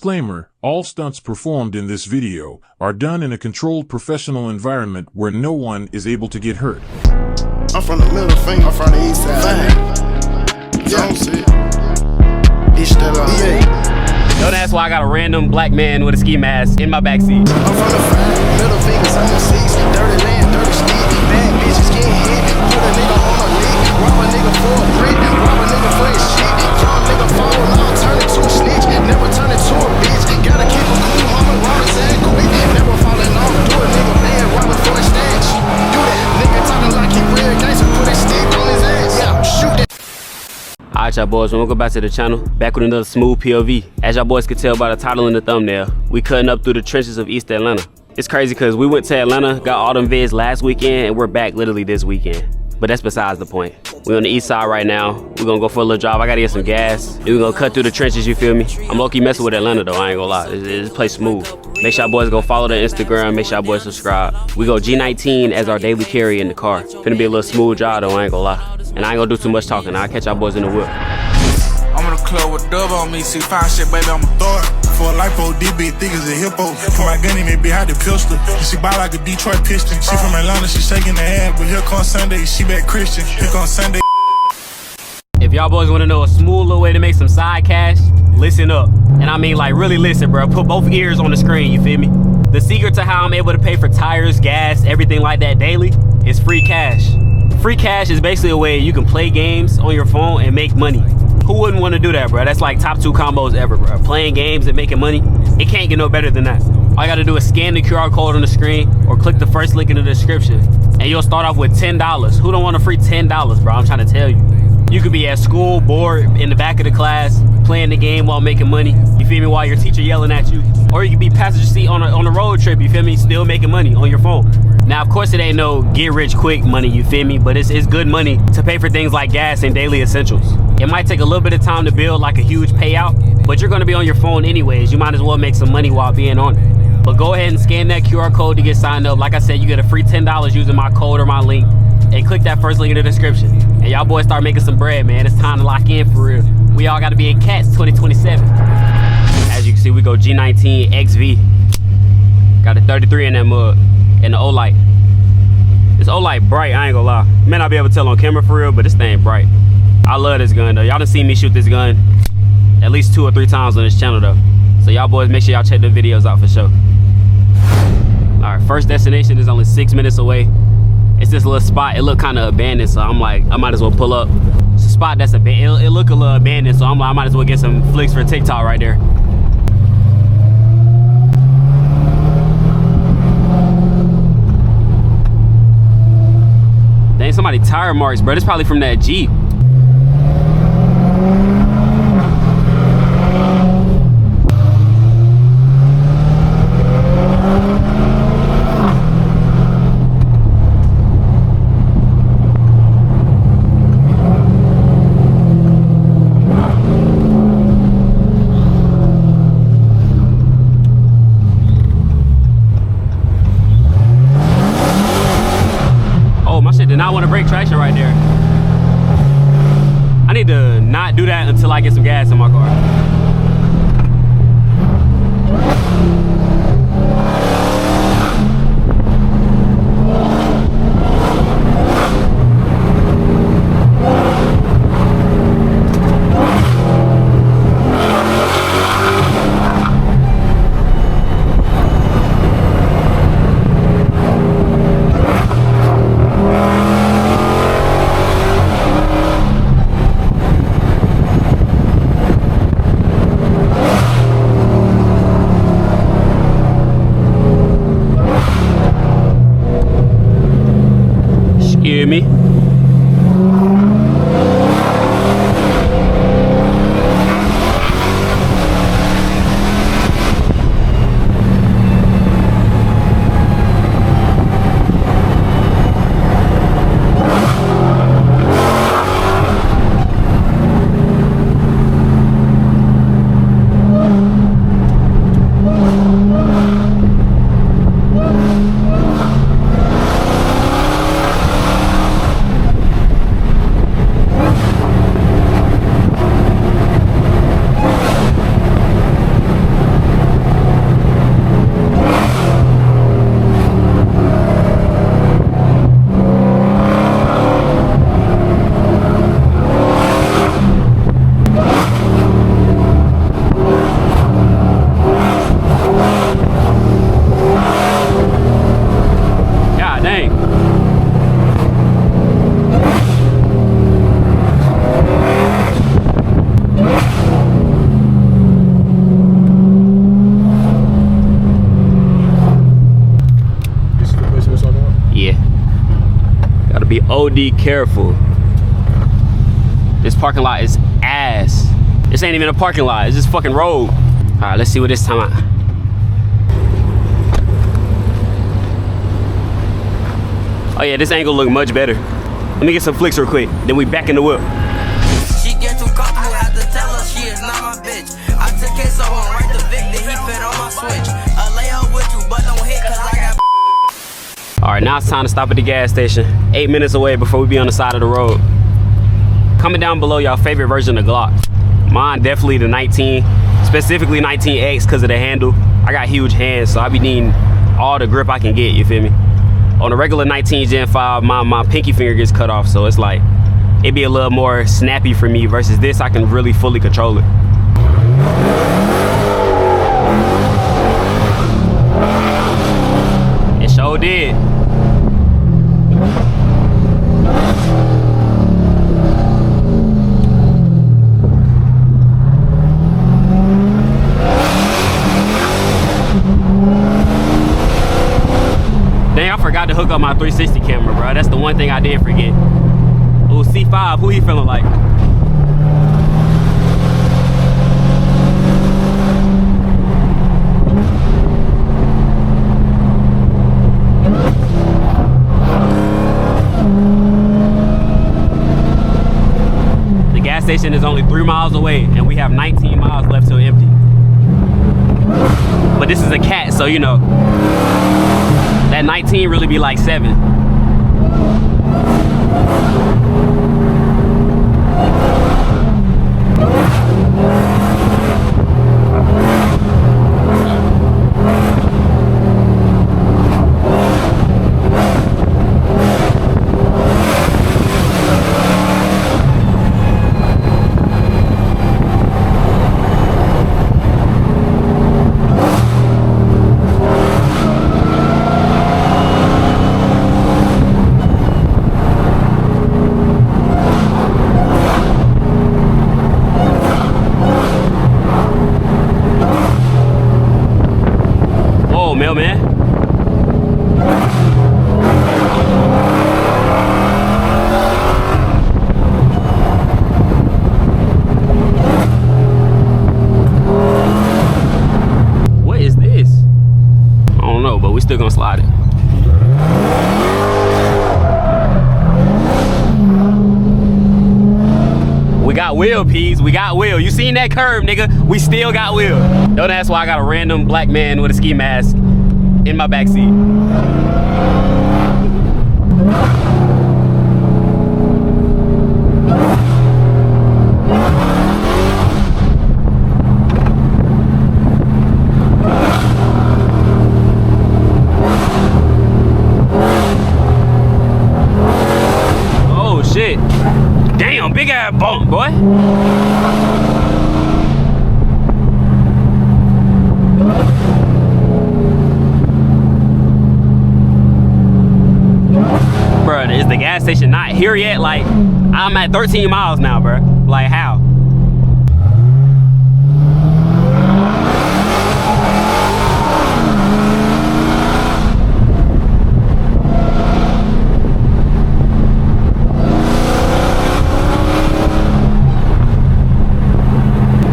Disclaimer, all stunts performed in this video are done in a controlled professional environment where no one is able to get hurt. I'm from the middle finger, I'm from the east side. Don't ask why I got a random black man with a ski mask in my backseat. I'm from the five, middle fingers on the seats. Dirty land, dirty street, bad bitches getting hit. Put a nigga on a lick, rob a nigga for a brick, rob a nigga for his shit. Young nigga fall out, turn it to a snitch, never turn it to a bitch. Gotta keep a cool, homie, rob his ass quick. Never falling off, do a nigga bad, rob it for a stash. Do that, nigga talking like he real gangster, put a stick on his ass. Yeah, shoot that. Alright y'all boys, we're gonna go back to the channel, back with another smooth POV. As y'all boys could tell by the title and the thumbnail, we cutting up through the trenches of East Atlanta. It's crazy because we went to Atlanta, got all them vids last weekend, and we're back literally this weekend. But that's besides the point. We're on the east side right now. We're gonna go for a little drive. I gotta get some gas. Then we're gonna cut through the trenches, you feel me? I'm low-key messing with Atlanta though, I ain't gonna lie. This place smooth. Make sure y'all boys go follow the Instagram, make sure y'all boys subscribe. We go G19 as our daily carry in the car. Finna be a little smooth drive though, I ain't gonna lie. And I ain't gonna do too much talking. I'll catch y'all boys in the whip. I'm in the club with dub on me, see fine shit, baby, I'ma throw it. For a lipo, this bitch thick as a hippo. Put my gun in it behind the pistol. She buy like a Detroit piston. She from Atlanta, she shaking her ass, but here comes Sunday, she back Christian. Here comes Sunday. If y'all boys wanna know a smooth little way to make some side cash, listen up. And I mean like really listen, bro. Put both ears on the screen, you feel me? The secret to how I'm able to pay for tires, gas, everything like that daily is free cash. Free cash is basically a way you can play games on your phone and make money. Who wouldn't want to do that, bro? That's like top 2 combos ever, bro. Playing games and making money, it can't get no better than that. All you gotta do is scan the QR code on the screen or click the first link in the description and you'll start off with $10. Who don't want a free $10, bro? I'm trying to tell you. You could be at school, bored, in the back of the class, playing the game while making money, you feel me, while your teacher yelling at you. Or you could be passenger seat on a road trip, you feel me, still making money on your phone. Now, of course, it ain't no get rich quick money, you feel me, but it's good money to pay for things like gas and daily essentials. It might take a little bit of time to build like a huge payout, but you're gonna be on your phone anyways. You might as well make some money while being on it. But go ahead and scan that QR code to get signed up. Like I said, you get a free $10 using my code or my link. And click that first link in the description. And y'all boys start making some bread, man. It's time to lock in for real. We all gotta be in Cats 2027. As you can see, we go G19 XV. Got a 33 in that mug. And the O-Light. This O-Light bright, I ain't gonna lie. May not be able to tell on camera for real, but this thing bright. I love this gun though. Y'all done seen me shoot this gun at least 2 or 3 times on this channel though. So y'all boys make sure y'all check the videos out for sure. Alright, first destination is only 6 minutes away. It's this little spot. It look kind of abandoned, so I'm like, I might as well pull up. It's a spot that's abandoned. It look a little abandoned, so I'm like, I might as well get some flicks for TikTok right there. Dang, somebody tire marks, bro. It's probably from that Jeep. Did not want to break traction right there. I need to not do that until I get some gas in my car. Excuse me. OD careful. This parking lot is ass. This ain't even a parking lot, it's just fucking road. All right, let's see what this time out. Oh yeah, this angle look much better. Let me get some flicks real quick, then we back in the whip. She get too comfortable, have to tell her she is not my bitch. I took it so I'm right the Vic, then he fit on my switch. I lay up with you, but don't hit cause I got. All right, now it's time to stop at the gas station. 8 minutes away before we be on the side of the road. Comment down below y'all favorite version of Glock. Mine definitely the 19, specifically 19X because of the handle. I got huge hands, so I be needing all the grip I can get, you feel me? On the regular 19 Gen 5, my pinky finger gets cut off, so it's like, it'd be a little more snappy for me versus this, I can really fully control it. It sure did. Dang, I forgot to hook up my 360 camera, bro. That's the one thing I did forget. Oh, C5, who he feeling like? The gas station is only 3 miles away, and we have 19 miles left till empty. But this is a cat, so you know, that 19 really be like 7. Man. What is this? I don't know, but we still gonna slide it. We got wheel, P's. We got wheel. You seen that curve, nigga? We still got wheel. Don't ask why I got a random black man with a ski mask in my back seat. Oh shit. Damn, big ass bump, boy. Bruh, is the gas station not here yet? Like, I'm at 13 miles now, bruh. Like, how?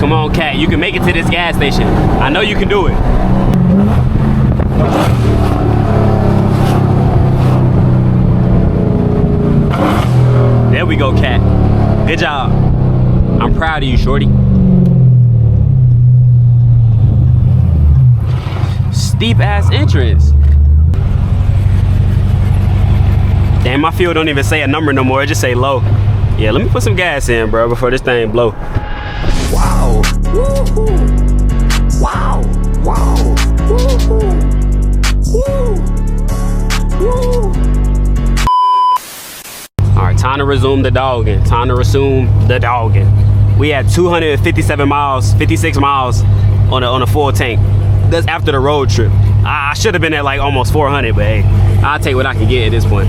Come on, cat, you can make it to this gas station. I know you can do it. There we go, cat. Good job. I'm proud of you, shorty. Steep ass entrance. Damn, my fuel don't even say a number no more. It just say low. Yeah, let me put some gas in, bro, before this thing blow. Wow. Woo-hoo. Wow. Wow. Woo-hoo. Woo. Woo. All right, time to resume the dogging. Time to resume the dogging. We had 257 miles, 56 miles on a full tank. That's after the road trip. I should have been at like almost 400, but hey, I'll take what I can get at this point.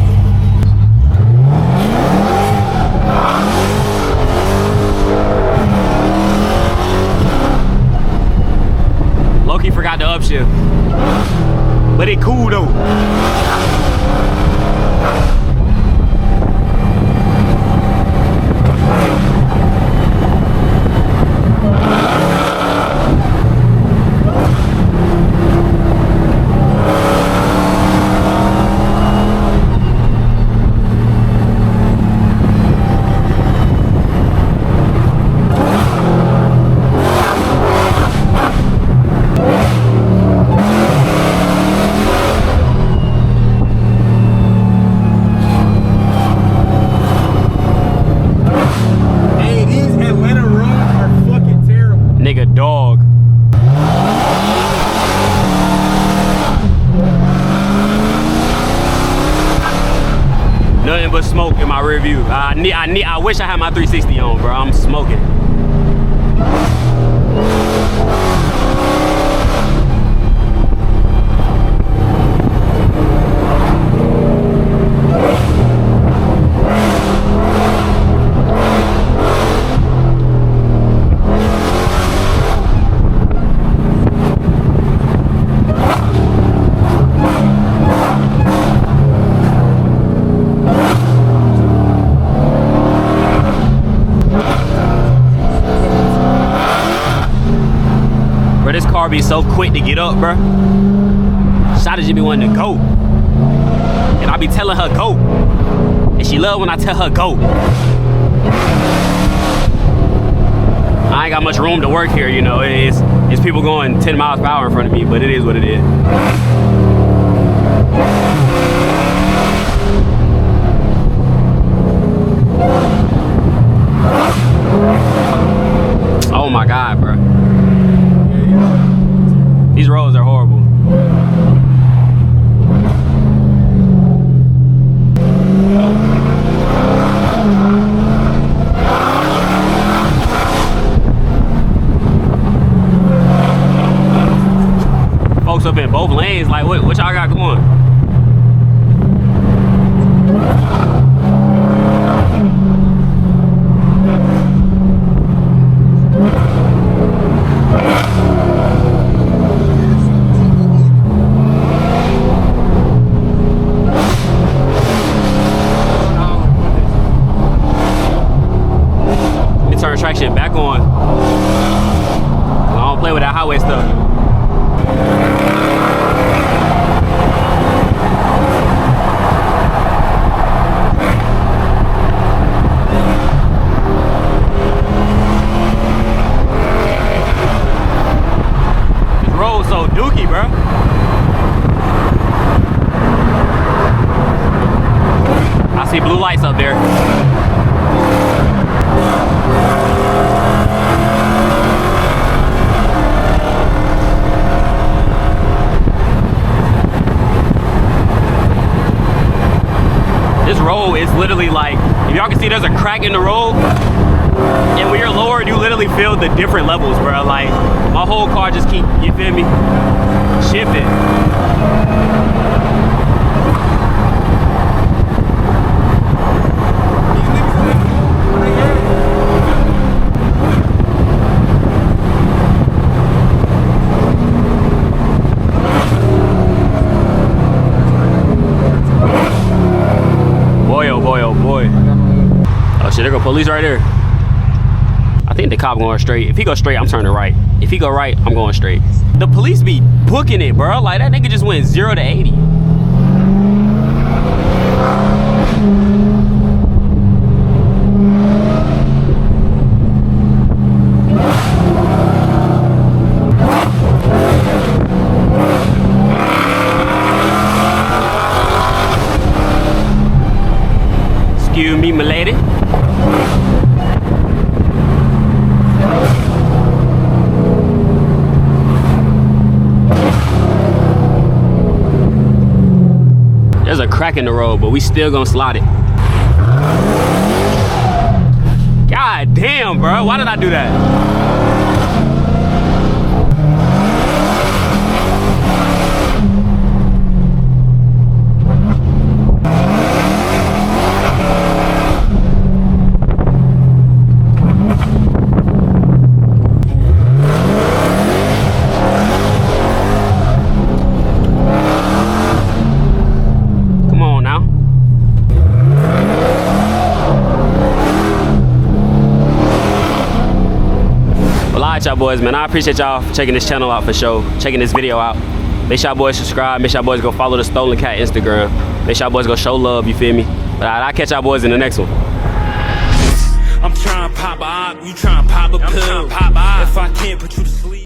Loki forgot the upshift, but it cool though. review. I wish I had my 360 on, bro. I'm smoking. This car be so quick to get up, bro. Shawty just be wanting to go. And I be telling her go. And she love when I tell her go. I ain't got much room to work here, you know. It's people going 10 miles per hour in front of me, but it is what it is. Oh my God, bro. These roads are horrible. Folks up in both lanes, like what y'all got going? Turn traction back on. I don't play with that highway stuff. This road's so dookie, bro. I see blue lights up there. This road is literally like, if y'all can see, there's a crack in the road, and when you're lowered, you literally feel the different levels, bro. Like, my whole car just keep, you feel me, shifting. There go police right there. I think the cop going straight. If he go straight, I'm turning right. If he go right, I'm going straight. The police be booking it, bro. Like, that nigga just went 0 to 80. Excuse me, my lady. There's a crack in the road, but we still gonna slide it. God damn, bro. Why did I do that? Y'all boys, man, I appreciate y'all for checking this channel out for sure, checking this video out. Make sure y'all boys subscribe, make sure y'all boys go follow the Stolen Cat Instagram, make sure y'all boys go show love, you feel me? But I'll catch y'all boys in the next one. I'm trying to pop a op, you trying to pop a pill. If I can't put you to sleep.